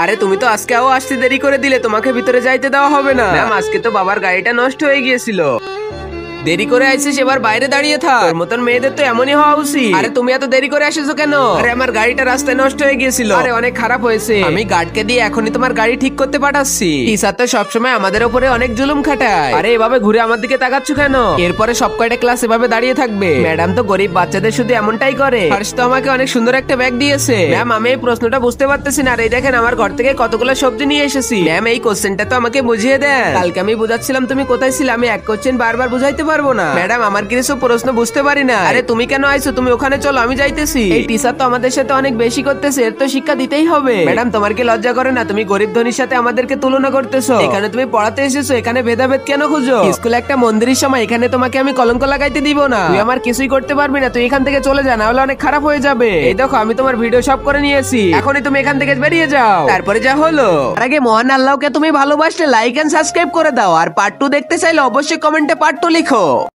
আরে তুমি তো আজকেও আসতে দেরি করে দিলে, তোমাকে ভিতরে যাইতে দেওয়া হবে না। ম্যাম আজকে তো বাবার গাড়িটা নষ্ট হয়ে গিয়েছিল। দেরি করে আইছিস, এবার বাইরে দাঁড়িয়ে থাক। তোর মতন মেয়েদের তো এমনই হওয়া উচিত। আরে তুমি এত দেরি করে আসিছো কেন? আরে আমার গাড়িটা রাস্তায় নষ্ট হয়ে গিয়েছিল। আরে অনেক খারাপ হয়েছে, আমি গার্ডকে দিয়ে এখনই তোমার গাড়ি ঠিক করতে পাঠাচ্ছি। টিচার তো সবসময় আমাদের উপরে অনেক জুলুম খাটায়। আরে এভাবে ঘুরে আমার দিকে তাকাচ্ছ কেন? এরপরে সব কয়টা ক্লাস এভাবে দাঁড়িয়ে থাকবে। ম্যাডাম তো গরিব বাচ্চাদের শুধু এমনটাই করে। ফার্স্ট তো আমাকে অনেক সুন্দর একটা ব্যাগ দিয়েছে। ম্যাম আমি এই প্রশ্নটা বুঝতে পারতেছি না। আর এই দেখেন আমার ঘর থেকে কতগুলো সবজি নিয়ে এসেছি। ম্যাম এই কোশ্চেনটা তো আমাকে বুঝিয়ে দেন। কালকে আমি বুঝাচ্ছিলাম, তুমি কোথায় ছিলে? আমি এক কোশ্চেন বারবার বুঝাইতে পারবো না। ম্যাডাম আমার কিছু প্রশ্ন বুঝতে পারি না। আরে তুমি কেন আইছো? তুমি ওখানে চলো, আমি যাইতেছি। এই টিচার তো আমাদের সাথে অনেক বেশি করতেছে, এর তো শিক্ষা দিতেই হবে। ম্যাডাম তোমার কি লজ্জা করে না? তুমি গরিব ধনীর সাথে আমাদেরকে তুলনা করতেছো। এখানে তুমি পড়াতে এসেছো, এখানে ভেদাভেদ কেন খুঁজো? স্কুলে একটা মন্দিরের সময়, এখানে তোমাকে আমি কলঙ্ক লাগাইতে দিব না। তুই আমার কিছুই করতে পারবি না, তুই এখান থেকে চলে যা, না হলে অনেক খারাপ হয়ে যাবে। এই দেখো আমি তোমার ভিডিও সব করে নিয়েছি, এখনই তুমি এখান থেকে বেরিয়ে যাও। তারপরে যা হলো। তার আগে মহান আল্লাহকে তুমি ভালোবাসলে লাইক এন্ড সাবস্ক্রাইব করে দাও। আর পার্ট 2 দেখতে চাইলে অবশ্যই কমেন্টে পার্ট 2 লিখো।